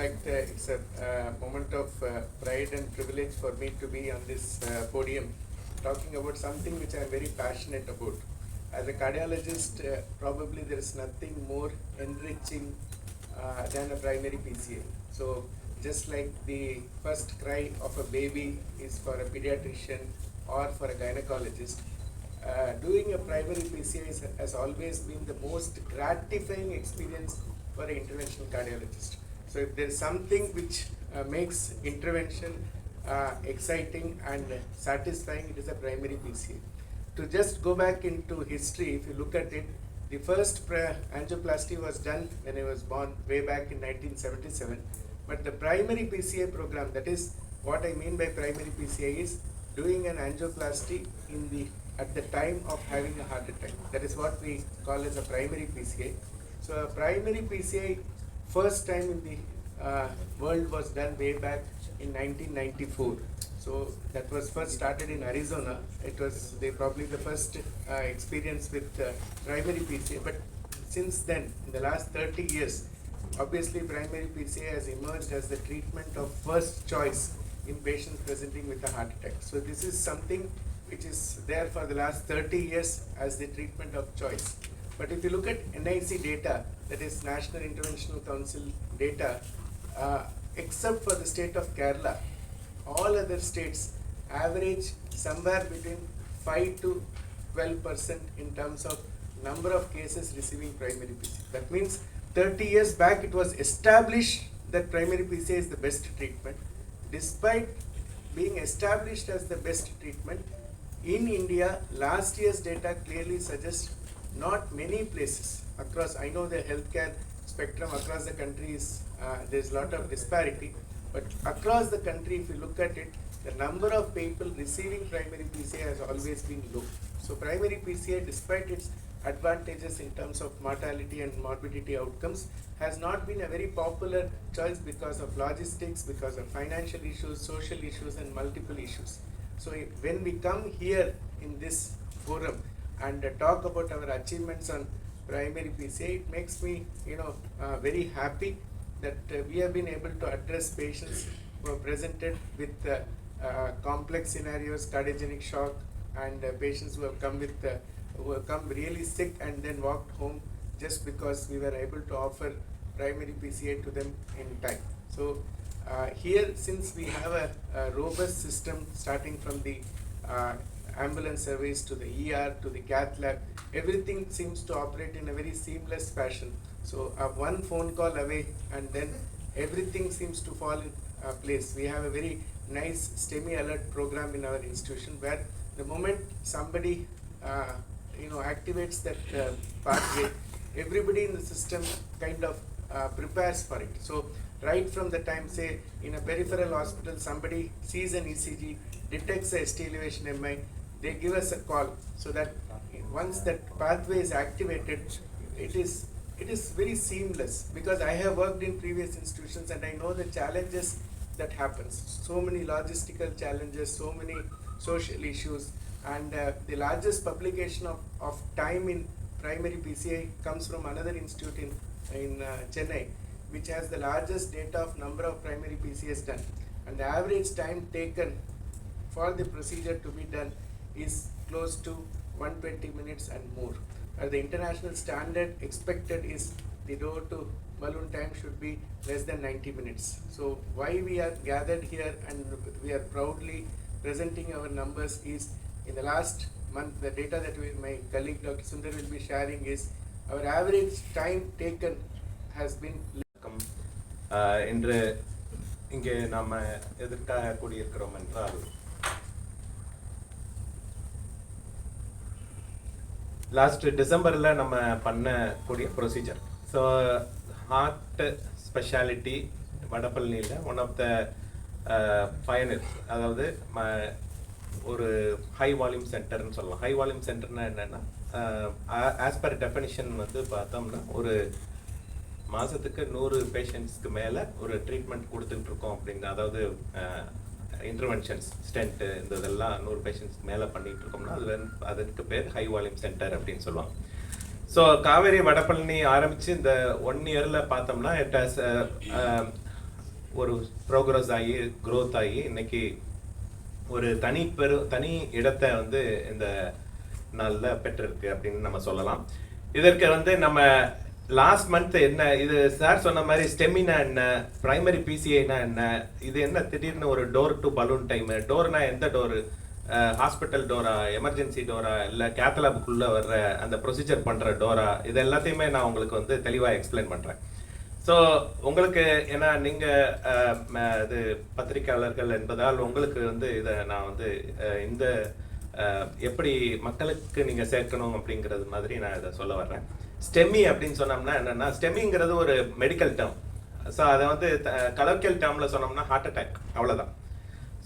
fact, it's a moment of pride and privilege for me to be on this podium talking about something which I am very passionate about. As a cardiologist, probably there is nothing more enriching than a primary PCA. So, just like the first cry of a baby is for a pediatrician or for a gynecologist, doing a primary PCA has always been the most gratifying experience for an interventional cardiologist. So if there is something which makes intervention exciting and satisfying, it is a primary PCA. To just go back into history, if you look at it, the first angioplasty was done when I was born way back in 1977. But the primary PCA program, that is what I mean by primary PCA, is doing an angioplasty at the time of having a heart attack. That is what we call as a primary PCA. So a primary PCA first time in the world was done way back in 1994. So that was first started in Arizona. It was probably the first experience with primary PCA. But since then, in the last 30 years, obviously primary PCA has emerged as the treatment of first choice in patients presenting with a heart attack. So this is something which is there for the last 30 years as the treatment of choice. But if you look at NIC data, that is National Interventional Council data, except for the state of Kerala, all other states average somewhere between 5 to 12% in terms of number of cases receiving primary PCA. That means 30 years back it was established that primary PCA is the best treatment. Despite being established as the best treatment, in India, last year's data clearly suggests not many places across, I know the healthcare spectrum across the country is, there's a lot of disparity, but across the country, if you look at it, the number of people receiving primary PCA has always been low. So primary PCA, despite its advantages in terms of mortality and morbidity outcomes, has not been a very popular choice because of logistics, because of financial issues, social issues, and multiple issues. So when we come here in this forum and talk about our achievements on primary PCA, it makes me very happy that we have been able to address patients who are presented with complex scenarios, cardiogenic shock, and patients who have come really sick and then walked home just because we were able to offer primary PCA to them in time. So here, since we have a robust system starting from the ambulance service to the ER to the cath lab, everything seems to operate in a very seamless fashion. So one phone call away and then everything seems to fall in place. We have a very nice STEMI alert program in our institution where the moment somebody activates that pathway, everybody in the system kind of prepares for it. So right from the time, say in a peripheral hospital, somebody sees an ECG, detects a ST elevation MI, they give us a call, so that once that pathway is activated, it is very seamless, because I have worked in previous institutions and I know the challenges that happens. So many logistical challenges, so many social issues, and the largest publication of time in primary PCA comes from another institute in Chennai, which has the largest data of number of primary PCAs done, and the average time taken for the procedure to be done is close to 120 minutes and more. The international standard expected is the door to balloon time should be less than 90 minutes. So why we are gathered here and we are proudly presenting our numbers is, in the last month, the data that my colleague Dr. Sundar will be sharing is our average time taken has been இன்று இங்கே நாம் எதற்காக கூடியிருக்கிறோம் என்றால், last டிசம்பரில் நம்ம பண்ணக்கூடிய procedure. So heart speciality வடபழனியில் one of the pioneers, அதாவது ஒரு ஹை வால்யூம் சென்டர்னு சொல்லலாம். ஹை வால்யூம் சென்டர்னா என்னென்னா, ஆஸ் பர் டெஃபினிஷன் பார்த்தோம்னா ஒரு மாதத்துக்கு 100 பேஷண்ட்ஸ்க்கு மேலே ஒரு ட்ரீட்மெண்ட் கொடுத்துட்ருக்கோம் அப்படிங்கிற, அதாவது இன்டர்வென்ஷன்ஸ், ஸ்டென்ட்டு, இந்த இதெல்லாம் 100 பேஷண்ட்ஸ்க்கு மேலே பண்ணிகிட்டு இருக்கோம்னா அதுக்கு பேர் ஹை வால்யூம் சென்டர் அப்படின்னு சொல்லுவாங்க. ஸோ காவேரி வடபழனி ஆரம்பித்து இந்த 1 இயரில் பார்த்தோம்னா இட் ஹாஸ் ஒரு ப்ரோக்ரஸ் ஆகி க்ரோத் ஆகி இன்னைக்கு ஒரு தனி இடத்தை வந்து இந்த நாளில் பெற்றிருக்கு அப்படின்னு நம்ம சொல்லலாம். இதற்கு வந்து நம்ம லாஸ்ட் மந்த் என்ன இது சார் சொன்ன மாதிரி ஸ்டெமினா என்ன, பிரைமரி பிசிஐனா என்ன, இது என்ன திடீர்னு ஒரு டோர் டு பலூன் டைமு, டோர்னா எந்த door, hospital Dora, emergency Dora, இல்லை கேத்தலாபுக்குள்ளே வர்ற அந்த ப்ரொசீஜர் பண்ணுற டோரா, இது எல்லாத்தையுமே நான் உங்களுக்கு வந்து தெளிவாக எக்ஸ்பிளைன் பண்ணுறேன். ஸோ உங்களுக்கு ஏன்னா நீங்கள் இது பத்திரிக்கையாளர்கள் என்பதால் உங்களுக்கு வந்து இதை நான் வந்து இந்த எப்படி மக்களுக்கு நீங்கள் சேர்க்கணும் அப்படிங்கிறது மாதிரி நான் இதை சொல்ல வர்றேன். ஸ்டெமி அப்படின்னு சொன்னோம்னா என்னென்னா, ஸ்டெமிங்கிறது ஒரு மெடிக்கல் டேர்ம். ஸோ அதை வந்து கலோக்கியல் டேர்மில் சொன்னோம்னா ஹார்ட் அட்டாக், அவ்வளோதான்.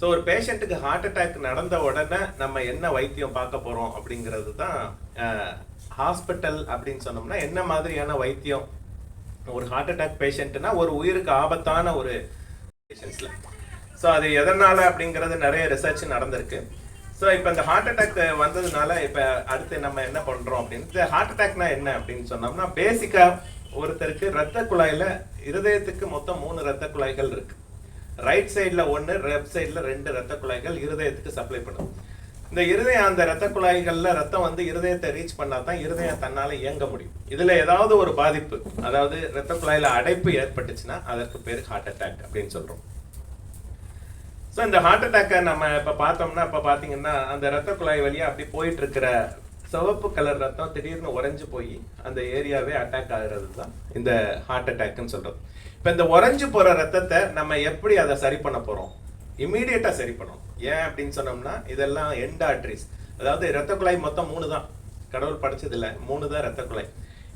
ஸோ ஒரு பேஷண்ட்டுக்கு ஹார்ட் அட்டாக் நடந்த உடனே நம்ம என்ன வைத்தியம் பார்க்க போகிறோம் அப்படிங்கிறது தான் ஹாஸ்பிட்டல் அப்படின்னு சொன்னோம்னா என்ன மாதிரியான வைத்தியம் ஒரு ஹார்ட் அட்டாக் பேஷண்ட்னா ஒரு உயிருக்கு ஆபத்தான ஒரு பேஷண்ட்ஸில். ஸோ அது எதனால் அப்படிங்கிறது நிறைய ரிசர்ச் நடந்திருக்கு. ஸோ இப்போ இந்த ஹார்ட் அட்டாக் வந்ததுனால இப்போ அடுத்து நம்ம என்ன பண்ணுறோம் அப்படின்னு, ஹார்ட் அட்டாக்னா என்ன அப்படின்னு சொன்னோம்னா பேசிக்காக ஒருத்தருக்கு ரத்த குழாயில் இருதயத்துக்கு மொத்தம் 3 ரத்த குழாய்கள் இருக்கு. ரைட் சைடில் 1, லெஃப்ட் சைடில் 2 ரத்த குழாய்கள் இருதயத்துக்கு சப்ளை பண்ணும். இந்த இருதயம் அந்த ரத்த குழாய்கள்ல ரத்தம் வந்து இருதயத்தை ரீச் பண்ணா தான் இருதயம் தன்னால இயங்க முடியும். இதுல ஏதாவது ஒரு பாதிப்பு, அதாவது ரத்த குழாயில அடைப்பு ஏற்பட்டுச்சுன்னா அதற்கு பேர் ஹார்ட் அட்டாக் அப்படின்னு சொல்றோம். ஸோ இந்த ஹார்ட் அட்டாக்கை நம்ம இப்போ பார்த்தோம்னா, இப்போ பார்த்தீங்கன்னா அந்த ரத்த குழாய் வழியாக அப்படி போயிட்டு இருக்கிற சிவப்பு கலர் ரத்தம் திடீர்னு உறைஞ்சு போய் அந்த ஏரியாவே அட்டாக் ஆகுறது தான் இந்த ஹார்ட் அட்டாக்னு சொல்றது. இப்போ இந்த உறைஞ்சு போகிற ரத்தத்தை நம்ம எப்படி அதை சரி பண்ண போகிறோம்? இம்மீடியட்டாக சரி பண்ணணும். ஏன் அப்படின்னு சொன்னோம்னா இதெல்லாம் எண்ட் ஆர்டரிஸ், அதாவது ரத்த குழாய் மொத்தம் 3 தான், கடவுள் படைச்சதில்லை, 3 தான் ரத்த குழாய்.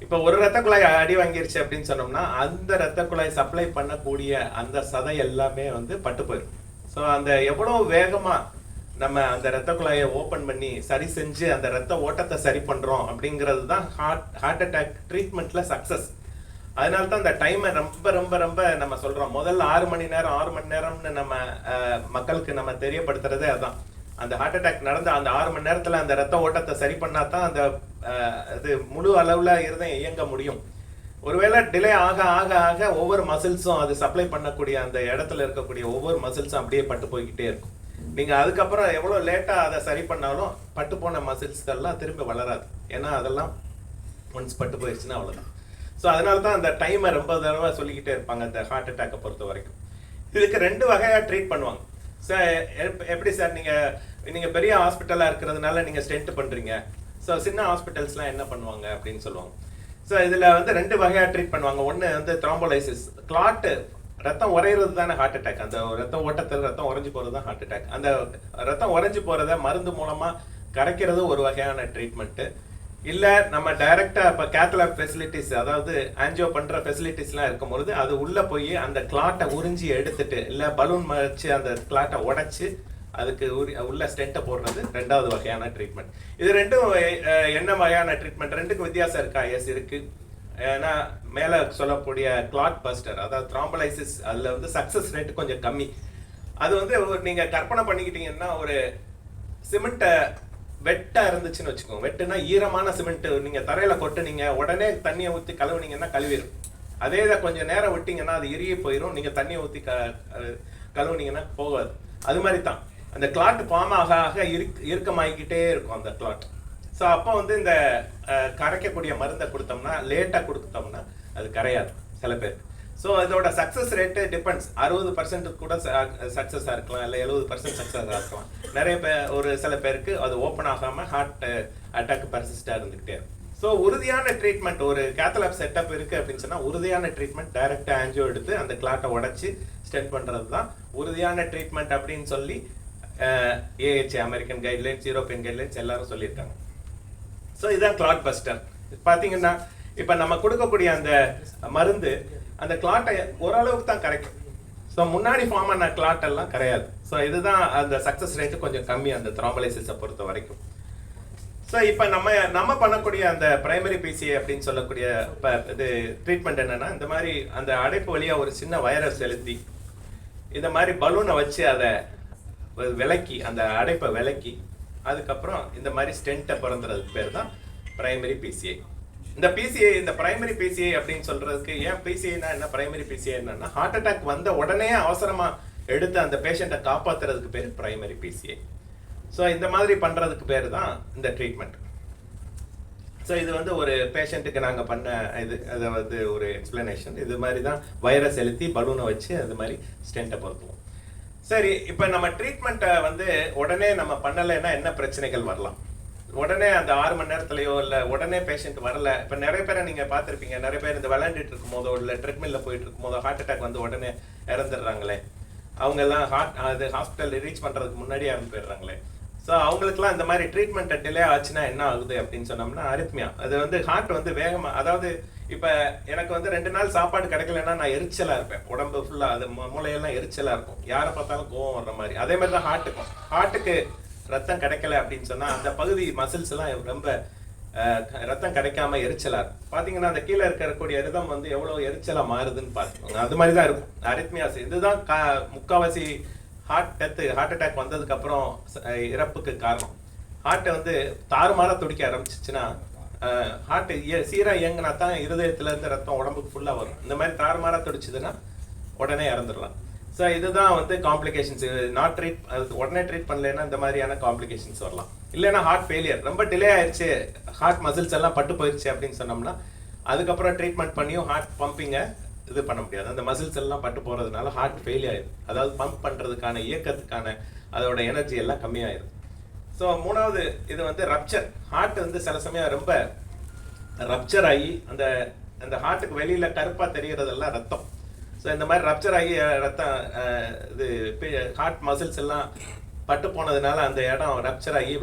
இப்போ ஒரு ரத்த குழாய் அடி வாங்கிருச்சு அப்படின்னு சொன்னோம்னா அந்த ரத்த குழாய் சப்ளை பண்ணக்கூடிய அந்த சதை எல்லாமே வந்து பட்டு போயிடும். ஸோ அந்த எவ்வளோ வேகமாக நம்ம அந்த ரத்த குழாயை ஓப்பன் பண்ணி சரி செஞ்சு அந்த ரத்த ஓட்டத்தை சரி பண்ணுறோம் அப்படிங்கிறது தான் ஹார்ட் அட்டாக் ட்ரீட்மெண்ட்டில் சக்ஸஸ். அதனால தான் அந்த டைமை ரொம்ப ரொம்ப ரொம்ப நம்ம சொல்கிறோம். முதல்ல 6 மணி நேரம்னு நம்ம மக்களுக்கு நம்ம தெரியப்படுத்துறதே அதுதான். அந்த ஹார்ட் அட்டாக் நடந்த அந்த 6 மணி நேரத்தில் அந்த ரத்த ஓட்டத்தை சரி பண்ணால் தான் அந்த இது முழு அளவில் இருதயம் இயங்க முடியும். ஒருவேளை டிலே ஆக ஆக ஆக ஒவ்வொரு மசில்ஸும் அது சப்ளை பண்ணக்கூடிய அந்த இடத்துல இருக்கக்கூடிய ஒவ்வொரு மசில்ஸும் அப்படியே பட்டு போய்கிட்டே இருக்கும். நீங்கள் அதுக்கப்புறம் எவ்வளோ லேட்டாக அதை சரி பண்ணாலும் பட்டு போன மசில்ஸ்கள்லாம் திரும்ப வளராது. ஏன்னா அதெல்லாம் ஒன்ஸ் பட்டு போயிடுச்சுன்னா அவ்வளோதான். ஸோ அதனால தான் அந்த டைமை ரொம்ப தடவை சொல்லிக்கிட்டே இருப்பாங்க அந்த ஹார்ட் அட்டாக்கை பொறுத்த வரைக்கும். இதுக்கு 2 வகையாக ட்ரீட் பண்ணுவாங்க. சார் எப்படி சார் நீங்கள் பெரிய ஹாஸ்பிட்டலாக இருக்கிறதுனால நீங்கள் ஸ்டென்ட் பண்ணுறீங்க, ஸோ சின்ன ஹாஸ்பிட்டல்ஸ்லாம் என்ன பண்ணுவாங்க அப்படின்னு சொல்லுவாங்க. ஸோ இதில் வந்து 2 வகையாக ட்ரீட் பண்ணுவாங்க. ஒன்று வந்து த்ரோம்போலைசிஸ், கிளாட்டு, ரத்தம் உறையிறது தானே ஹார்ட் அட்டாக். அந்த ரத்தம் ஓட்டத்தில் ரத்தம் உறைஞ்சி போகிறது தான் ஹார்ட் அட்டாக். அந்த ரத்தம் உறைஞ்சி போகிறத மருந்து மூலமாக கரைக்கிறது ஒரு வகையான ட்ரீட்மெண்ட்டு. இல்லை நம்ம டைரெக்டாக இப்போ கேத்லாப் ஃபெசிலிட்டிஸ், அதாவது ஆன்ஜியோ பண்ணுற ஃபெசிலிட்டிஸ்லாம் இருக்கும்பொழுது அது உள்ளே போய் அந்த கிளாட்டை உறிஞ்சி எடுத்துட்டு, இல்லை பலூன் வச்சு அந்த கிளாட்டை உடைச்சி அதுக்கு உள்ள ஸ்டென்ட்டை போடுறது 2வது வகையான ட்ரீட்மெண்ட். இது 2ம் என்ன வகையான ட்ரீட்மெண்ட்? 2க்கும் வித்தியாசம் இருக்கா? எஸ் இருக்கு. ஏன்னா மேலே சொல்லக்கூடிய clot-busting, அதாவது thrombolysis, அதில் வந்து சக்ஸஸ் ரேட்டு கொஞ்சம் கம்மி. அது வந்து நீங்கள் கற்பனை பண்ணிக்கிட்டீங்கன்னா ஒரு சிமெண்ட்டை வெட்டாக இருந்துச்சுன்னு வச்சுக்கோங்க. வெட்டுனா ஈரமான சிமெண்ட்டு நீங்கள் தரையில் கொட்டுனீங்க, உடனே தண்ணியை ஊற்றி கழுவுனீங்கன்னா கழுவிடும். அதே இதை கொஞ்சம் நேரம் விட்டிங்கன்னா அது இறுகி போயிடும். நீங்கள் தண்ணியை ஊற்றி கழுவுனீங்கன்னா போகாது. அது மாதிரி தான் அந்த கிளாட் ஃபார்ம் ஆக ஆக இறுக்கமாகிக்கிட்டே இருக்கும் அந்த கிளாட். ஸோ அப்போ வந்து இந்த கரைக்கக்கூடிய மருந்தை கொடுத்தோம்னா, லேட்டாக கொடுத்தோம்னா அது கரையாது சில பேர். ஸோ இதோட சக்ஸஸ் ரேட்டு டிபெண்ட்ஸ். 60% கூட சக்ஸஸாக இருக்கலாம், இல்லை 70% சக்ஸஸாக இருக்கலாம். நிறைய பேர், ஒரு சில பேருக்கு அது ஓப்பன் ஆகாமல் ஹார்ட் அட்டாக் பர்சிஸ்டாக இருந்துக்கிட்டே இருக்கும். ஸோ உறுதியான ட்ரீட்மெண்ட், ஒரு கேத்தலாப் செட்டப் இருக்குது அப்படின்னு சொன்னால் உறுதியான ட்ரீட்மெண்ட் டைரெக்டாக ஆன்ஜியோ எடுத்து அந்த கிளாட்டை உடச்சி ஸ்டென்ட் பண்ணுறது தான் உறுதியான ட்ரீட்மெண்ட் அப்படின்னு சொல்லி AH, American guidelines, European guidelines எல்லாரும் சொல்லியிருக்காங்க. ஸோ இதுதான் clot-busting. பார்த்தீங்கன்னா இப்போ நம்ம கொடுக்கக்கூடிய அந்த மருந்து அந்த கிளாட்டை ஓரளவுக்கு தான் கரைக்கும். ஸோ முன்னாடி ஃபார்ம் ஆன கிளாட் எல்லாம் கரையாது. ஸோ இதுதான் அந்த சக்ஸஸ் ரேட்டு கொஞ்சம் கம்மி அந்த த்ரோம்போலைசிஸை பொறுத்த வரைக்கும். ஸோ இப்போ நம்ம பண்ணக்கூடிய அந்த பிரைமரி பிசிஐ அப்படின்னு சொல்லக்கூடிய இது ட்ரீட்மெண்ட் என்னன்னா, இந்த மாதிரி அந்த அடைப்பு வழியாக ஒரு சின்ன வயரை செலுத்தி இந்த மாதிரி பலூனை வச்சு அதை விலக்கி, அந்த அடைப்பை விலக்கி, அதுக்கப்புறம் இந்த மாதிரி ஸ்டென்ட்டை பிறந்துறதுக்கு பேர் தான் பிரைமரி பிசிஐ. இந்த பிசிஐ, இந்த பிரைமரி பிசிஐ அப்படின்னு சொல்றதுக்கு ஏன் பிசிஐனா என்ன, பிரைமரி பிசிஐ என்னன்னா ஹார்ட் அட்டாக் வந்த உடனே அவசரமா எடுத்து அந்த பேஷண்ட்டை காப்பாத்துறதுக்கு பேர் பிரைமரி பிசிஐ. ஸோ இந்த மாதிரி பண்றதுக்கு பேர் தான் இந்த ட்ரீட்மெண்ட். ஸோ இது வந்து ஒரு பேஷண்ட்டுக்கு நாங்கள் பண்ண இது, அதை வந்து ஒரு எக்ஸ்பிளனேஷன். இது மாதிரி தான் வைரஸ் செலுத்தி பலூனை வச்சு அது மாதிரி ஸ்டென்ட்டை பொருத்துவோம். சரி, இப்போ நம்ம ட்ரீட்மெண்ட்டை வந்து உடனே நம்ம பண்ணலைன்னா என்ன பிரச்சனைகள் வரலாம்? உடனே அந்த 6 மணி நேரத்துலையோ இல்லை உடனே பேஷண்ட் வரல. இப்போ நிறைய பேரை நீங்கள் பார்த்துருப்பீங்க, நிறைய பேர் இந்த விளையாண்டுட்டு இருக்கும் போதோ இல்லை ட்ரெட்மில்ல போயிட்டு இருக்கும் போதோ ஹார்ட் அட்டாக் வந்து உடனே இறந்துடுறாங்களே. அவங்கெல்லாம் ஹாஸ்பிட்டல் ரீச் பண்ணுறதுக்கு முன்னாடியே இறந்து போயிடுறாங்களே. ஸோ அவங்களுக்குலாம் இந்த மாதிரி ட்ரீட்மெண்ட் டிலே ஆச்சுன்னா என்ன ஆகுது அப்படின்னு சொன்னோம்னா அரித்மியா. அது வந்து ஹார்ட் வந்து வேகமாக, அதாவது இப்போ எனக்கு வந்து 2 நாள் சாப்பாடு கிடைக்கலன்னா நான் எரிச்சலாக இருப்பேன், உடம்பு ஃபுல்லாக அது மூளையெல்லாம் எரிச்சலாக இருக்கும், யாரை பார்த்தாலும் கோவம் வர்ற மாதிரி. அதே மாதிரி தான் ஹார்ட்டுக்கு ரத்தம் கிடைக்கல அப்படின்னு சொன்னால் அந்த பகுதி மசில்ஸ் எல்லாம் ரொம்ப ரத்தம் கிடைக்காம எரிச்சலாக இருக்கும். பார்த்தீங்கன்னா அந்த கீழே இருக்கக்கூடிய ரிதம் வந்து எவ்வளோ எரிச்சலாக மாறுதுன்னு பார்த்துக்கோங்க. அது மாதிரி தான் இருக்கும் அரித்மியாஸ். இதுதான் முக்கால்வாசி ஹார்ட் அட்டாக் வந்ததுக்கு அப்புறம் இறப்புக்கு காரணம். ஹார்ட்டை வந்து தாறுமாற துடிக்க ஆரம்பிச்சிச்சுன்னா, ஹார்ட் சீராக இயங்கினா தான் இருதயத்துல இருந்து ரத்தம் உடம்புக்கு ஃபுல்லாக வரும். இந்த மாதிரி தாறுமாற துடிச்சதுன்னா உடனே இறந்துடலாம். ஸோ இதுதான் வந்து காம்ப்ளிகேஷன்ஸ். உடனே ட்ரீட் பண்ணலைன்னா இந்த மாதிரியான காம்ப்ளிகேஷன்ஸ் வரலாம். இல்லைன்னா ஹார்ட் ஃபெயிலியர், ரொம்ப டிலே ஆயிடுச்சு, ஹார்ட் மசில்ஸ் எல்லாம் பட்டு போயிடுச்சு அப்படின்னு சொன்னோம்னா அதுக்கப்புறம் ட்ரீட்மெண்ட் பண்ணியும் ஹார்ட் பம்பிங்கை இது பண்ண முடியாது. அந்த மசில்ஸ் எல்லாம் பட்டு போகிறதுனால ஹார்ட் ஃபெயில் ஆயிடும். அதாவது பம்ப் பண்ணுறதுக்கான இயக்கத்துக்கான அதோட எனர்ஜி எல்லாம் கம்மியாயிடும். ஸோ 3வது இது வந்து ரப்சர். ஹார்ட் வந்து சில சமயம் ரொம்ப ரப்சர் ஆகி அந்த ஹார்ட்டுக்கு வெளியில் கருப்பாக தெரிகிறதெல்லாம் ரத்தம். ஸோ இந்த மாதிரி ரப்சர் ஆகி ரத்தம் இது ஹார்ட் மசில்ஸ் எல்லாம் பட்டு போனதுனால அந்த இடம் ரப்சர் ஆகி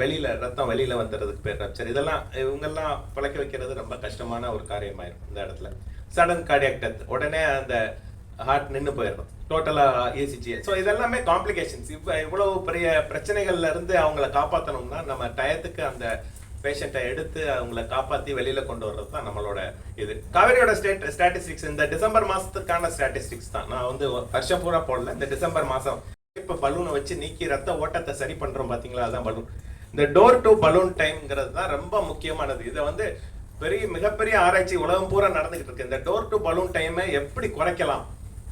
ரத்தம் வெளியில் வந்துடுறதுக்கு பேர் ரப்சர். இதெல்லாம் இவங்கெல்லாம் பிழைக்க வைக்கிறது ரொம்ப கஷ்டமான ஒரு காரியமாயிரும். இந்த இடத்துல சடன் கார்டியாக் டெத், உடனே அந்த ஹார்ட் நின்று போயிடும், டோட்டலாக ECG. ஸோ இதெல்லாமே காம்ப்ளிகேஷன்ஸ். இப்போ இவ்வளோ பெரிய பிரச்சனைகள்ல இருந்து அவங்கள காப்பாற்றணும்னா நம்ம டயத்துக்கு அந்த பேஷண்ட்டை எடுத்து அவங்கள காப்பாற்றி வெளியில் கொண்டு வர்றது தான் நம்மளோட இது. காவேரியோட ஸ்டாட்டிஸ்டிக்ஸ் இந்த டிசம்பர் மாதத்துக்கான ஸ்டாட்டிஸ்டிக்ஸ் தான். நான் வந்து வருஷம் பூரா போடல, இந்த டிசம்பர் மாதம் இப்போ பலூனை வச்சு நீக்கி ரத்த ஓட்டத்தை சரி பண்ணுறோம் பார்த்தீங்களா, அதுதான் பலூன். இந்த டோர் டு பலூன் டைம்ங்கிறது தான் ரொம்ப முக்கியமானது. இதை வந்து மிகப்பெரிய ஆராய்ச்சி உலகம் பூரா நடந்துகிட்டு இருக்கு. இந்த டோர் டு பலூன் டைமை எப்படி குறைக்கலாம்,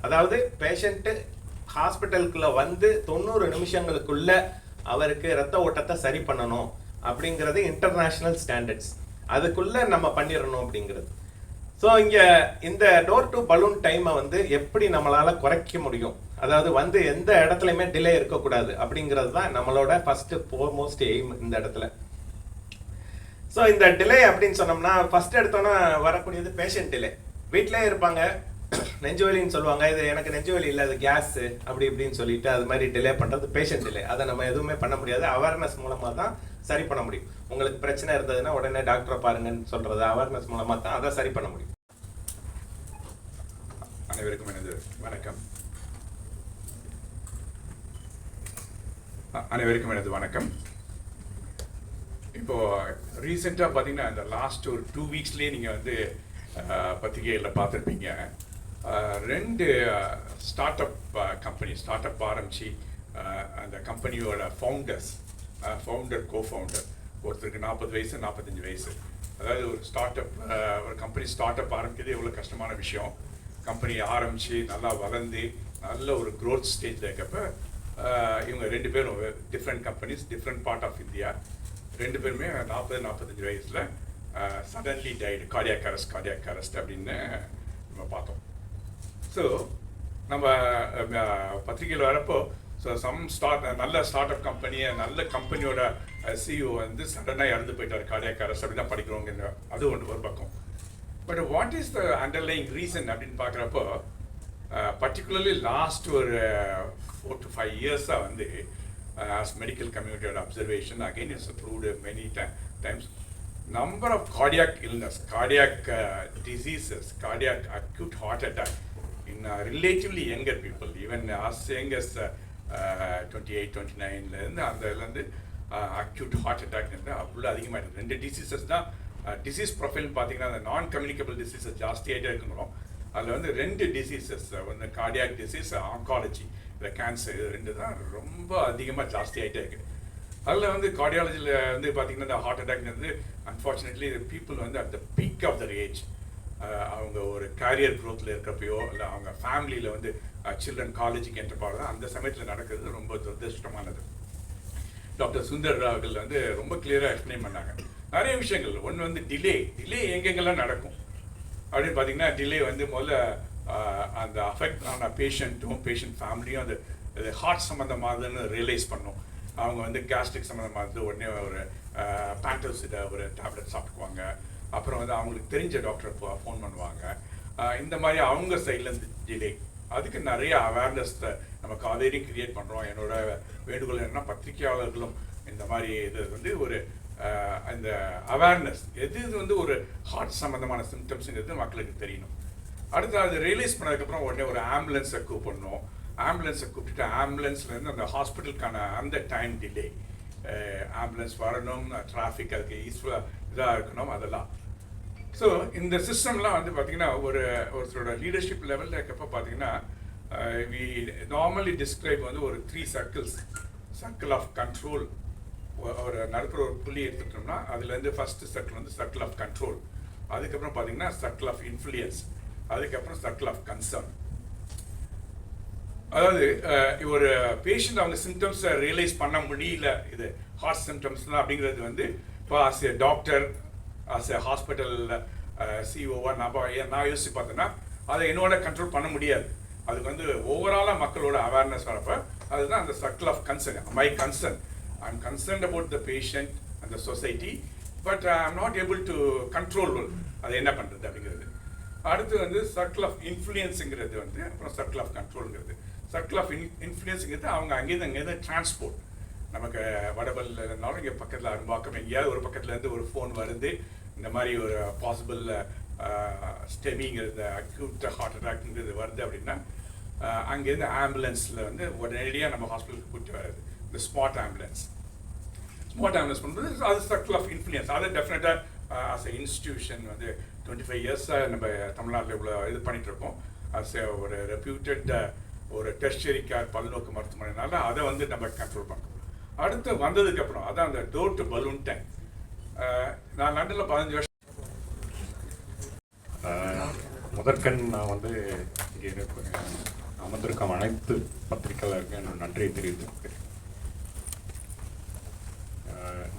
அதாவது பேஷண்ட்டு ஹாஸ்பிட்டலுக்குள்ள வந்து 90 நிமிஷங்களுக்குள்ள அவருக்கு ரத்த ஓட்டத்தை சரி பண்ணணும் அப்படிங்கிறது இன்டர்நேஷனல் ஸ்டாண்டர்ட்ஸ். அதுக்குள்ள நம்ம பண்ணிடணும் அப்படிங்கிறது. ஸோ இங்கே இந்த டோர் டு பலூன் டைமை வந்து எப்படி நம்மளால குறைக்க முடியும், அதாவது வந்து எந்த இடத்துலையுமே டிலே இருக்கக்கூடாது அப்படிங்கிறது தான் நம்மளோட ஃபர்ஸ்ட் ஃபோர்மோஸ்ட் எய்ம் இந்த இடத்துல. ஸோ இந்த டிலே அப்படின்னு சொன்னோம்னா ஃபர்ஸ்ட் எடுத்தோன்னா வரக்கூடியது பேஷண்ட் டிலே. வீட்டிலே இருப்பாங்க, நெஞ்சுவலின்னு சொல்லுவாங்க, இது எனக்கு நெஞ்சுவலி இல்லை அது கேஸ் அப்படி இப்படின்னு சொல்லிட்டு அது மாதிரி டிலே பண்ணுறது பேஷண்ட் டிலே. அதை நம்ம எதுவுமே பண்ண முடியாது, அவேர்னஸ் மூலமாக தான் சரி பண்ண முடியும். உங்களுக்கு பிரச்சனை இருந்ததுன்னா உடனே டாக்டரை பாருங்கன்னு சொல்றது அவேர்னஸ் மூலமாக தான் அதை சரி பண்ண முடியும். அனைவருக்கும் எனது வணக்கம். இப்போ ரீசெண்டாக பார்த்தீங்கன்னா இந்த லாஸ்ட் ஒரு 2 வீக்ஸ்லேயே நீங்கள் வந்து பத்திரிகைகளில் பார்த்துருப்பீங்க, 2 ஸ்டார்ட் அப் ஆரம்பிச்சு அந்த கம்பெனியோட ஃபவுண்டர் கோஃபவுண்டர், ஒருத்தருக்கு 40 வயசு 45 வயசு. அதாவது ஒரு கம்பெனி ஸ்டார்ட் அப் ஆரம்பிக்கிறது எவ்வளோ கஷ்டமான விஷயம். கம்பெனி ஆரம்பித்து நல்லா வளர்ந்து நல்ல ஒரு க்ரோத் ஸ்டேஜில் இருக்கப்போ இவங்க 2 பேரும் different companies, different part of India, 2 பேருமே 40-45 வயசில் சடன்லி டைடு, கார்டியாக் அரெஸ்ட் அப்படின்னு நம்ம பார்த்தோம். ஸோ நம்ம பத்திரிகையில் வரப்போ நல்ல ஸ்டார்ட் அப் நல்ல கம்பெனியோட CEO வந்து சடனாக இறந்து போயிட்டார், கார்டியாக் அரெஸ்ட் அப்படி தான் படிக்கிறவங்க. அது ஒரு பக்கம். But what is the underlying reason அப்படின்னு பார்க்குறப்போ, பர்டிகுலர்லி லாஸ்ட் ஒரு 4 to 5 இயர்ஸாக வந்து as medical community observation, again it's proved many times, number of cardiac illness, cardiac diseases, cardiac acute heart attack in relatively younger people, even as young as 28-29 அந்த acute heart attack அவ்வளோ அதிகமாக 2 diseases தான். Disease profile பார்த்தீங்கன்னா அந்த நான் communicable diseases ஜாஸ்தியாகிட்டே இருக்கணும். அதில் வந்து 2 டிசீசஸ், ஒன்று கார்டியாக் டிசீஸ், ஆங்காலஜி, இந்த கேன்சர், இது 2 தான் ரொம்ப அதிகமாக ஜாஸ்தியாகிட்டே இருக்குது. அதில் வந்து கார்டியாலஜியில் வந்து பார்த்தீங்கன்னா இந்த ஹார்ட் அட்டாக்ங்கிறது அன்ஃபார்ச்சுனேட்லி பீப்புள் வந்து at the peak of their age, அவங்க ஒரு கேரியர் க்ரோத்தில் இருக்கிறப்பையோ இல்லை அவங்க ஃபேமிலியில் வந்து சில்ட்ரன் காலேஜுக்கு என்ற பாடம் தான் அந்த சமயத்தில் நடக்கிறது ரொம்ப துரதிருஷ்டமானது. டாக்டர் சுந்தர் அவர்கள் வந்து ரொம்ப கிளியராக எக்ஸ்பிளைன் பண்ணாங்க நிறைய விஷயங்கள். ஒன்று வந்து டிலே எங்கெங்கெல்லாம் நடக்கும் அப்படின்னு பார்த்தீங்கன்னா, டிலே வந்து முதல்ல அந்த அஃபெக்ட் ஆன பேஷண்ட்டும் பேஷண்ட் ஃபேமிலியும் அந்த ஹார்ட் சம்மந்தமானதுன்னு ரியலைஸ் பண்ணும். அவங்க வந்து கேஸ்ட்ரிக் சம்மந்தமானது உடனே ஒரு பேண்டோசிட ஒரு டேப்லெட் சாப்பிட்டுக்குவாங்க. அப்புறம் வந்து அவங்களுக்கு தெரிஞ்ச டாக்டர் ஃபோன் பண்ணுவாங்க. இந்த மாதிரி அவங்க சைட்லேருந்து டிலே. அதுக்கு நிறைய அவேர்னஸ் நம்ம காவேரி கிரியேட் பண்ணுறோம். என்னோட வேண்டுகோள் என்னன்னா, பத்திரிகையாளர்களும் இந்த மாதிரி இது வந்து ஒரு அந்த அவேர்னஸ் எது வந்து ஒரு ஹார்ட் சம்மந்தமான சிம்டம்ஸுங்கிறது மக்களுக்கு தெரியணும். அடுத்து அது ரியலைஸ் பண்ணதுக்கப்புறம் உடனே ஒரு ஆம்புலன்ஸை கூப்பிடணும். ஆம்புலன்ஸை கூப்பிட்டுட்டு ஆம்புலன்ஸ்லேருந்து அந்த ஹாஸ்பிட்டலுக்கான அந்த டைம் டிலே, ஆம்புலன்ஸ் வரணும், டிராஃபிக் அதுக்கு இதாக இருக்கணும், அதெல்லாம். ஸோ இந்த சிஸ்டம்லாம் வந்து பார்த்திங்கன்னா ஒருத்தரோட லீடர்ஷிப் லெவலில் இருக்கப்போ பார்த்தீங்கன்னா வி நார்மலி டிஸ்கிரைப் வந்து ஒரு 3 சர்க்கிள்ஸ். சர்க்கிள் ஆஃப் கண்ட்ரோல், ஒரு நடுப்புற ஒரு புள்ளி எடுத்துட்டோம்னா அதுலேருந்து ஃபஸ்ட்டு சர்க்கிள் வந்து சர்க்கிள் ஆஃப் கண்ட்ரோல், அதுக்கப்புறம் பார்த்தீங்கன்னா சர்க்கிள் ஆஃப் இன்ஃப்ளூயன்ஸ், அதுக்கப்புறம் சர்க்கிள் ஆஃப் கன்சர்ன். அதாவது ஒரு பேஷண்ட் அவங்க சிம்டம்ஸை ரியலைஸ் பண்ண முடியல, இது ஹார்ட் சிம்டம்ஸ் தான் அப்படிங்கிறது வந்து இப்போ as a doctor, as a hospital சிஓவா நான் யோசிச்சு பார்த்தேன்னா அதை என்னோட கண்ட்ரோல் பண்ண முடியாது. அதுக்கு வந்து ஓவராலாக மக்களோட அவேர்னஸ் வரப்போ அதுதான் அந்த circle of concern. My concern, I'm concerned about the patient and the society, but I'm not able to control அதை என்ன பண்ணுறது அப்படிங்கிறது. அடுத்து வந்து சர்க்கிள் ஆஃப் இன்ஃப்ளூயன்ஸுங்கிறது வந்து, அப்புறம் சர்க்கிள் ஆஃப் கண்ட்ரோலுங்கிறது. சர்க்கிள் ஆஃப் இன்ஃப்ளூயன்ஸுங்கிறது அவங்க அங்கேருந்து டிரான்ஸ்போர்ட். நமக்கு வடபல்ல இருந்தாலும் இங்கே பக்கத்தில் அரும்பாக்கம் எங்கேயாவது ஒரு பக்கத்துலேருந்து ஒரு ஃபோன் வருது, இந்த மாதிரி ஒரு பாசிபிள் ஸ்டெமிங்கிறது அக்யூட் ஹார்ட் அட்டாக்ங்கிறது வருது அப்படின்னா அங்கேருந்து ஆம்புலன்ஸில் வந்து உடனடியாக நம்ம ஹாஸ்பிட்டலுக்கு கூப்பிட்டு வர்றது, இந்த ஸ்மார்ட் ஆம்புலன்ஸ் பண்ணுறது. அது சர்க்கிள் ஆஃப் இன்ஃப்ளூயன்ஸ். அது டெஃபினட்டாக ஆஸ் எ இன்ஸ்டிடியூஷன் வந்து 25 இயர்ஸாக நம்ம தமிழ்நாட்டில் இவ்வளோ இது பண்ணிகிட்ருக்கோம். ஆஸ் எ ஒரு ரெப்யூட்டட் ஒரு டெர்ஷரி கேர் பல்நோக்கு மருத்துவமனைனால அதை வந்து நம்ம கண்ட்ரோல் பண்ணுறோம். அடுத்து வந்ததுக்கப்புறம் அதான் அந்த டோர் டு பலூன் டைம். நான் லண்டனில் 15 வருஷம் முதற்கண் நான் வந்து இங்கே அமர்ந்திருக்கும் அனைத்து பத்திரிகையாளருக்கு என்னோட நன்றியை தெரிவித்துக்கிறேன்.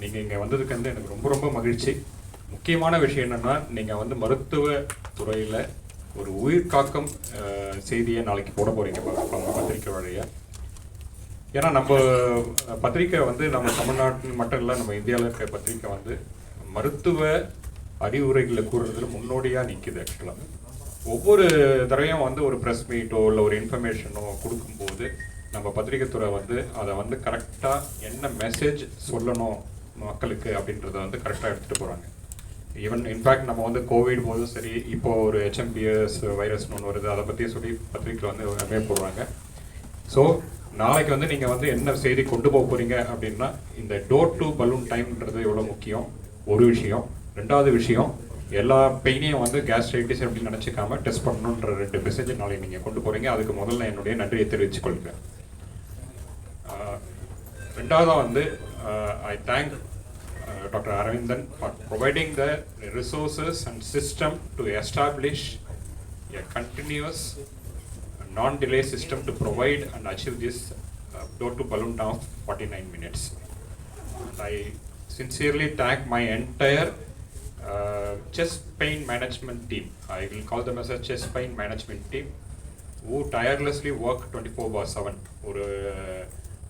நீங்கள் இங்கே வந்ததுக்கு வந்து எனக்கு ரொம்ப ரொம்ப மகிழ்ச்சி. முக்கியமான விஷயம் என்னென்னா, நீங்கள் வந்து மருத்துவ துறையில் ஒரு உயிர் காக்கும் செய்தியை நாளைக்கு போட போகிறீங்க பத்திரிக்கை வழியாக. ஏன்னா நம்ம பத்திரிக்கை வந்து நம்ம தமிழ்நாட்டில் மட்டும் இல்லை, நம்ம இந்தியாவில் இருக்கிற பத்திரிக்கை வந்து மருத்துவ அறிவுரைகளை கூறுறதுல முன்னோடியாக நிற்கிது. ஆக்சுவலாக ஒவ்வொரு தடவையும் வந்து ஒரு ப்ரெஸ் மீட்டோ இல்லை ஒரு இன்ஃபர்மேஷனோ கொடுக்கும்போது நம்ம பத்திரிக்கை துறை வந்து அதை வந்து கரெக்டாக என்ன மெசேஜ் சொல்லணும் மக்களுக்கு அப்படின்றத வந்து கரெக்டாக எடுத்துகிட்டு போகிறாங்க. ஈவன் இன்ஃபேக்ட் நம்ம வந்து கோவிட் போதும் சரி, இப்போ ஒரு HMPS வைரஸ்னு ஒன்று வருது, அதை பற்றி சொல்லி பத்திரிக்கையில் வந்து நிறைய போடுறாங்க. ஸோ நாளைக்கு வந்து நீங்கள் வந்து என்ன செய்தி கொண்டு போக போகிறீங்க அப்படின்னா, இந்த டோர் டு பலூன் டைம்ன்றது எவ்வளோ முக்கியம் ஒரு விஷயம். ரெண்டாவது விஷயம், எல்லா பெயினையும் வந்து கேஸ்ட்ரைட்டிஸ் அப்படின்னு நினச்சிக்காம டெஸ்ட் பண்ணணுன்ற 2 மெசேஜ் நாளைக்கு நீங்கள் கொண்டு போகிறீங்க. அதுக்கு முதல்ல என்னுடைய நன்றியை தெரிவித்துக் கொள்கிறேன். ரெண்டாவதாக வந்து I thank Dr. Aravindan for providing the resources and system to establish a continuous non-delay system to provide and achieve this door to balloon down of 49 minutes. And I sincerely thank my entire chest pain management team. I will call them as a chest pain management team who tirelessly work 24/7. ஒரு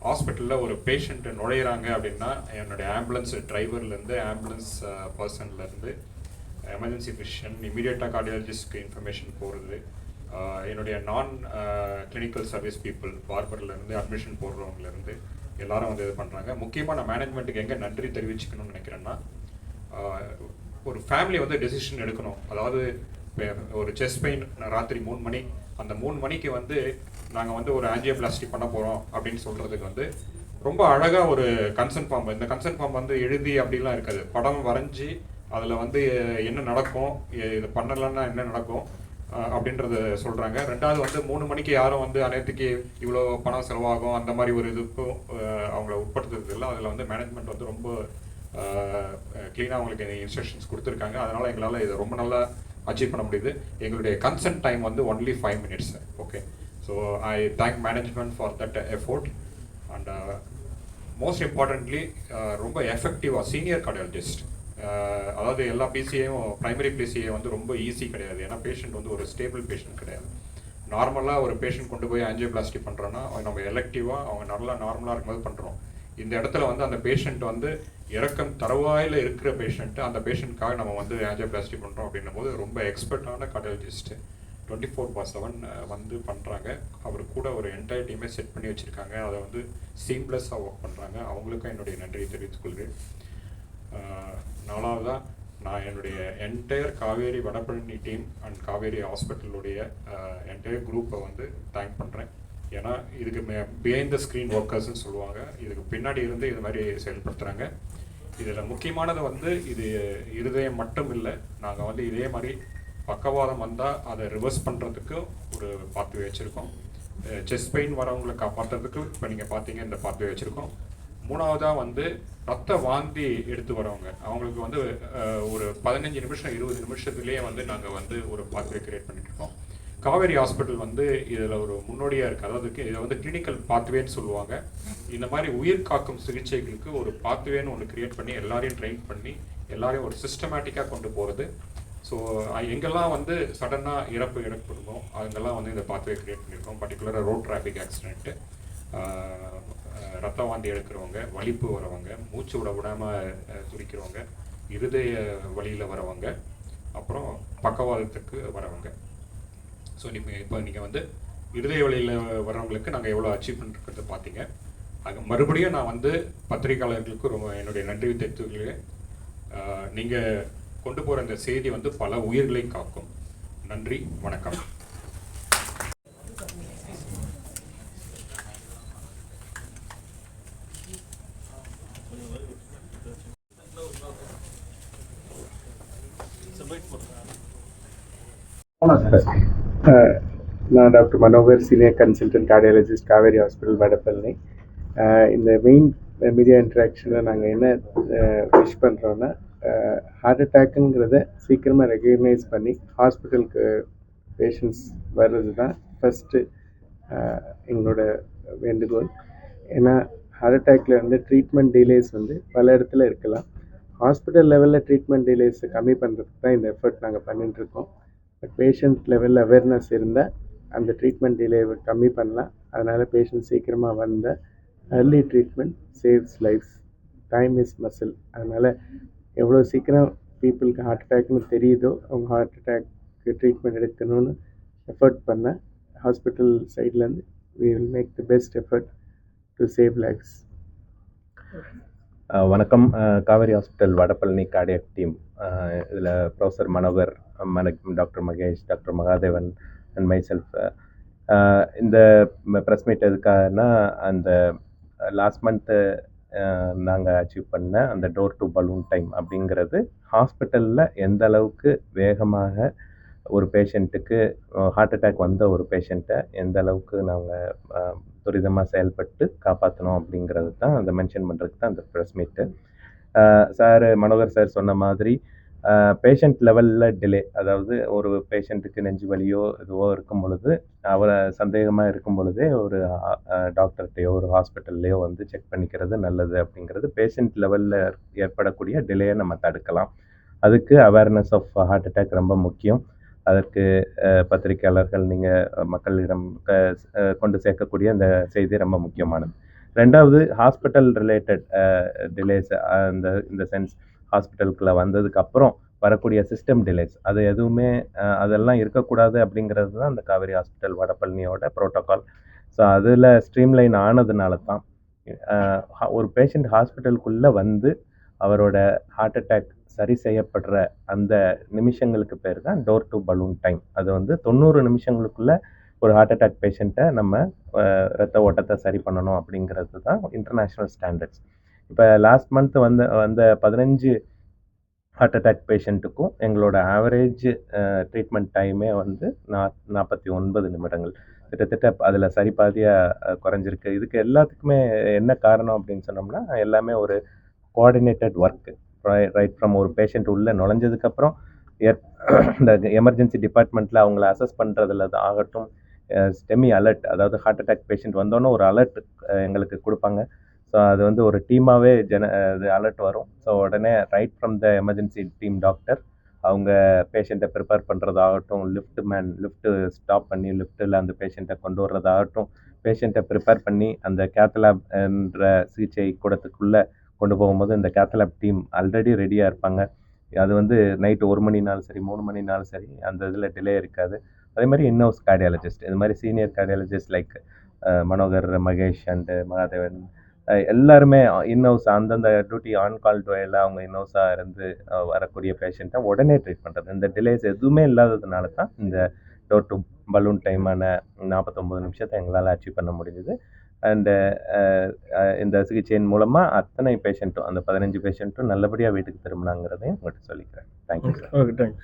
ஹாஸ்பிட்டலில் ஒரு patient நுழையிறாங்க அப்படின்னா, என்னுடைய ambulance டிரைவர்லேருந்து ambulance பர்சன்லேருந்து emergency physician இமீடியட்டாக கார்டியாலஜிஸ்ட்க்கு information போகிறது, என்னுடைய நான் clinical service people பார்பர்லேருந்து admission போடுறவங்கலேருந்து எல்லாரும் வந்து இது பண்ணுறாங்க. முக்கியமாக நான் மேனேஜ்மெண்ட்டுக்கு எங்கே நன்றி தெரிவிச்சுக்கணும்னு நினைக்கிறேன்னா, ஒரு ஃபேமிலி வந்து டெசிஷன் எடுக்கணும். அதாவது ஒரு செஸ்ட் பெயின் ராத்திரி 3 மணி, அந்த 3 மணிக்கு வந்து நாங்கள் வந்து ஒரு ஆஞ்சியோபிளாஸ்டி பண்ண போகிறோம் அப்படின்னு சொல்கிறதுக்கு வந்து ரொம்ப அழகாக ஒரு கன்சர்ன் ஃபார்ம், இந்த கன்சர்ன் ஃபார்ம் வந்து எழுதி அப்படிலாம் இருக்காது, படம் வரைஞ்சி அதில் வந்து என்ன நடக்கும், இது பண்ணலைன்னா என்ன நடக்கும், அப்படின்றத சொல்கிறாங்க. ரெண்டாவது வந்து 3 மணிக்கு யாரும் வந்து அனைத்துக்கு இவ்வளோ பணம் செலவாகும் அந்த மாதிரி ஒரு இதுக்கும் அவங்கள உட்படுத்துறது இல்லை. அதில் வந்து மேனேஜ்மெண்ட் வந்து ரொம்ப க்ளீனாக அவங்களுக்கு இன்ஸ்ட்ரக்ஷன்ஸ் கொடுத்துருக்காங்க. அதனால் எங்களால் இதை ரொம்ப நல்லா அச்சீவ் பண்ண முடியுது. எங்களுடைய கன்சென்ட் டைம் வந்து only 5 minutes. Okay, so I thank management for that effort. And most importantly ரொம்ப எஃபெக்டிவாக சீனியர் கார்டியாலஜிஸ்ட், அதாவது எல்லா பிசிஏயும் ப்ரைமரி பிசிஏ வந்து ரொம்ப ஈஸி கிடையாது. ஏன்னா பேஷண்ட் வந்து ஒரு ஸ்டேபிள் பேஷண்ட் கிடையாது. நார்மலாக ஒரு பேஷண்ட் கொண்டு போய் ஆஞ்சியோபிளாஸ்டி பண்ணுறோன்னா நம்ம எலக்டிவாக அவங்க நல்லா நார்மலாக இருக்கும்போது பண்ணுறோம். இந்த இடத்துல வந்து அந்த பேஷண்ட் வந்து இறக்கம் தருவாயில் இருக்கிற பேஷண்ட்டு, அந்த பேஷண்ட்காக நம்ம வந்து ஆஞ்சியோபிளாஸ்டி பண்ணுறோம் அப்படின்னும் போது ரொம்ப எக்ஸ்பர்ட்டான கார்டியாலஜிஸ்ட்டு 24/7 வந்து பண்ணுறாங்க. அவர் கூட ஒரு என்டையர் டீமே செட் பண்ணி வச்சுருக்காங்க. அதை வந்து சீம்லெஸ்ஸாக ஒர்க் பண்ணுறாங்க. அவங்களுக்கும் என்னுடைய நன்றியை தெரிவித்துக்கொள்கிறேன். நாலாவதாக நான் என்னுடைய entire Kauvery Vadapalani team and Kauvery ஹாஸ்பிட்டலுடைய என்டையர் குரூப்பை வந்து தேங்க் பண்ணுறேன். ஏன்னா இதுக்கு பிஹைண்ட் த ஸ்க்ரீன் ஒர்க்கர்ஸ்ன்னு சொல்லுவாங்க. இதுக்கு பின்னாடி இருந்து இது மாதிரி செயல்படுத்துகிறாங்க. இதில் முக்கியமானது வந்து இது இருதயம் மட்டும் இல்லை, நாங்கள் வந்து இதே மாதிரி பக்கவாதம் வந்தால் அதை ரிவர்ஸ் பண்ணுறதுக்கு ஒரு பாத்வே வச்சுருக்கோம். செஸ்ட் பெயின் வரவங்களை காப்பாற்றுறதுக்கு இப்போ நீங்கள் பார்த்தீங்க இந்த பாத்வே வச்சுருக்கோம். மூணாவதாக வந்து ரத்த வாந்தி எடுத்து வரவங்க, அவங்களுக்கு வந்து ஒரு 15 நிமிஷம் 20 நிமிஷத்துலேயே வந்து நாங்கள் வந்து ஒரு பாத்வே கிரியேட் பண்ணிட்டுருக்கோம். காவேரி ஹாஸ்பிட்டல் வந்து இதில் ஒரு முன்னோடியாக இருக்குது. அதாவது இதை வந்து கிளினிக்கல் பாத்வேன்னு சொல்லுவாங்க. இந்த மாதிரி உயிர் காக்கும் சிகிச்சைகளுக்கு ஒரு பாத்வேன்னு ஒன்று கிரியேட் பண்ணி எல்லாரையும் ட்ரெயின் பண்ணி எல்லாரையும் ஒரு சிஸ்டமேட்டிக்காக கொண்டு போகிறது. ஸோ எங்கெல்லாம் வந்து சடனாக இறப்பு ஏற்படுமோ அங்கெல்லாம் வந்து இந்த பாத்வே கிரியேட் பண்ணியிருக்கோம். பர்டிகுலராக ரோட் டிராஃபிக் ஆக்சிடென்ட்டு, ரத்த வாந்தி எடுக்கிறவங்க, வலிப்பு வரவங்க, மூச்சு விட விடாமல் துடிக்கிறவங்க, இருதய வழியில் வரவங்க, அப்புறம் பக்கவாதத்துக்கு வரவங்க. ஸோ இப்போ நீங்கள் வந்து இருதய வழியில் வரவங்களுக்கு நாங்கள் எவ்வளோ அச்சீவ்மெண்ட் இருக்கிறத பார்த்தீங்க. அது மறுபடியும் நான் வந்து பத்திரிகையாளர்களுக்கு ரொம்ப என்னுடைய நன்றி தெரிவித்துக்கிறேன். நீங்கள் கொண்டு போகிற இந்த செய்தி வந்து பல உயிர்களை காக்கும். நன்றி, வணக்கம். நான் doctor Manohar, senior consultant cardiologist, Kaveri hospital, Vadapalani. இந்த மெயின் மீடியா இன்ட்ராக்ஷனில் நாங்கள் என்ன விஷ் பண்ணுறோன்னா, ஹார்ட் அட்டாக்குங்கிறத சீக்கிரமாக ரெகக்னைஸ் பண்ணி ஹாஸ்பிட்டலுக்கு பேஷண்ட்ஸ் வர்றது தான் ஃபஸ்ட்டு எங்களோட வேண்டுகோள். ஏன்னா ஹார்ட் அட்டாக்ல வந்து ட்ரீட்மெண்ட் டிலேஸ் வந்து பல இடத்துல இருக்கலாம். ஹாஸ்பிட்டல் லெவலில் ட்ரீட்மெண்ட் டிலேஸை கம்மி பண்ணுறதுக்கு தான் இந்த எஃபர்ட் நாங்கள் பண்ணிட்டுருக்கோம். பட் பேஷண்ட் லெவலில் அவேர்னஸ் இருந்தால் அந்த ட்ரீட்மெண்ட் டிலேவை கம்மி பண்ணலாம். அதனால் பேஷண்ட் சீக்கிரமாக வந்த early treatment saves lives. Time is muscle. அதனால் எவ்வளோ சீக்கிரம் பீப்புளுக்கு ஹார்ட் அட்டாக்னு தெரியுதோ அவங்க ஹார்ட் அட்டாக்கு ட்ரீட்மெண்ட் எடுக்கணும்னு எஃபர்ட் பண்ண ஹாஸ்பிட்டல் சைட்லேருந்து we will make the best effort to save lives. வணக்கம். Kauvery hospital Vadapalani cardiac team. இதில் professor Manohar, doctor Mahesh, doctor Mahadevan and myself. இந்த ப்ரெஸ் மீட் எதுக்காகனா, அந்த லாஸ்ட் மந்த்து நாங்கள் அச்சீவ் பண்ண அந்த டோர் டு பலூன் டைம் அப்படிங்கிறது ஹாஸ்பிட்டலில் எந்த அளவுக்கு வேகமாக ஒரு பேஷண்ட்டுக்கு ஹார்ட் அட்டாக் வந்த ஒரு பேஷண்ட்டை எந்த அளவுக்கு நாங்கள் துரிதமாக செயல்பட்டு காப்பாற்றணும் அப்படிங்கிறது தான் அந்த மென்ஷன் பண்ணுறதுக்கு தான் அந்த ப்ரெஸ் மீட்டு. சார் மனோகர் சார் சொன்ன மாதிரி பேஷண்ட் லெவலில் டிலே, அதாவது ஒரு பேஷண்ட்டுக்கு நெஞ்சு வலியோ இதுவோ இருக்கும் பொழுது, அவரை சந்தேகமாக இருக்கும் பொழுதே ஒரு டாக்டர்கிட்டையோ ஒரு ஹாஸ்பிட்டல்லையோ வந்து செக் பண்ணிக்கிறது நல்லது. அப்படிங்கிறது பேஷண்ட் லெவலில் ஏற்படக்கூடிய டிலேயை நம்ம தடுக்கலாம். அதுக்கு அவேர்னஸ் ஆஃப் ஹார்ட் அட்டாக் ரொம்ப முக்கியம். அதற்கு பத்திரிகையாளர்கள் நீங்கள் மக்களிடம் கொண்டு சேர்க்கக்கூடிய இந்த செய்தி ரொம்ப முக்கியமானது. ரெண்டாவது, ஹாஸ்பிட்டல் ரிலேட்டட் டிலேஸ், இந்த சென்ஸ் ஹாஸ்பிட்டலுக்குள்ளே வந்ததுக்கப்புறம் வரக்கூடிய சிஸ்டம் டிலேஸ், அது எதுவுமே அதெல்லாம் இருக்கக்கூடாது அப்படிங்கிறது தான் அந்த காவேரி ஹாஸ்பிட்டல் வடபழனியோட ப்ரோட்டோக்கால். ஸோ அதில் ஸ்ட்ரீம்லைன் ஆனதுனால தான் ஒரு பேஷண்ட் ஹாஸ்பிட்டலுக்குள்ளே வந்து அவரோட ஹார்ட் அட்டாக் சரி செய்யப்படுற அந்த நிமிஷங்களுக்கு பேர் தான் டோர் டு பலூன் டைம். அது வந்து 90 நிமிஷங்களுக்குள்ளே ஒரு ஹார்ட் அட்டாக் பேஷண்ட்டை நம்ம ரத்த ஓட்டத்தை சரி பண்ணணும் அப்படிங்கிறது தான் இன்டர்நேஷ்னல் ஸ்டாண்டர்ட்ஸ். இப்போ லாஸ்ட் மந்த் வந்த 15 ஹார்ட் அட்டாக் பேஷண்ட்டுக்கும் எங்களோட ஆவரேஜ் ட்ரீட்மெண்ட் டைமே வந்து 49 நிமிடங்கள். கிட்டத்தட்ட அதில் சரி பாதியாக குறைஞ்சிருக்கு. இதுக்கு எல்லாத்துக்குமே என்ன காரணம் அப்படின்னு சொன்னோம்னா, எல்லாமே ஒரு கோஆர்டினேட்டட் ஒர்க்கு. ரைட் ஃப்ரம் ஒரு பேஷண்ட் உள்ளே நுழைஞ்சதுக்கப்புறம் இந்த எமர்ஜென்சி டிபார்ட்மெண்ட்டில் அவங்கள அசஸ் பண்ணுறதுல ஆகட்டும், ஸ்டெமி அலர்ட், அதாவது ஹார்ட் அட்டாக் பேஷண்ட் வந்தோன்னே ஒரு அலர்ட் எங்களுக்கு கொடுப்பாங்க. ஸோ அது வந்து ஒரு டீமாகவே இது அலர்ட் வரும். ஸோ உடனே right from the emergency team doctor அவங்க பேஷண்ட்டை ப்ரிப்பேர் பண்ணுறதாகட்டும், லிஃப்ட்டு ஸ்டாப் பண்ணி லிஃப்ட்டில் அந்த பேஷண்ட்டை கொண்டு வர்றதாகட்டும், பேஷண்ட்டை ப்ரிப்பேர் பண்ணி அந்த கேத்தலாப் என்ற சிகிச்சை கூடத்துக்குள்ளே கொண்டு போகும்போது இந்த கேத்தலாப் டீம் ஆல்ரெடி ரெடியாக இருப்பாங்க. அது வந்து நைட்டு 1 மணினாலும் சரி, 3 மணினாலும் சரி, அந்த இதில் டிலே இருக்காது. அதே மாதிரி இன்ஹவுஸ் கார்டியாலஜிஸ்ட், இது மாதிரி senior cardiologist like Manohar, Mahesh and Mahadevan எல்லாருமே இன்ஹவுஸ் அந்தந்த டியூட்டி ஆன் கால் டுவேல அவங்க இன்ஹவுஸாக இருந்து வரக்கூடிய பேஷண்ட்டை உடனே ட்ரீட் பண்ணுறது. இந்த டிலேஸ் எதுவுமே இல்லாததுனால தான் இந்த டோர் டு பலூன் டைமான 49 நிமிஷத்தை எங்களால் அச்சீவ் பண்ண முடிஞ்சுது. அண்டு இந்த சிகிச்சையின் மூலமாக அத்தனை பேஷண்ட்டும், அந்த 15 பேஷண்ட்டும் நல்லபடியாக வீட்டுக்கு திரும்பினாங்கிறதையும் உங்கள்கிட்ட சொல்லிக்கிறேன். Thank you sir. Okay, thanks.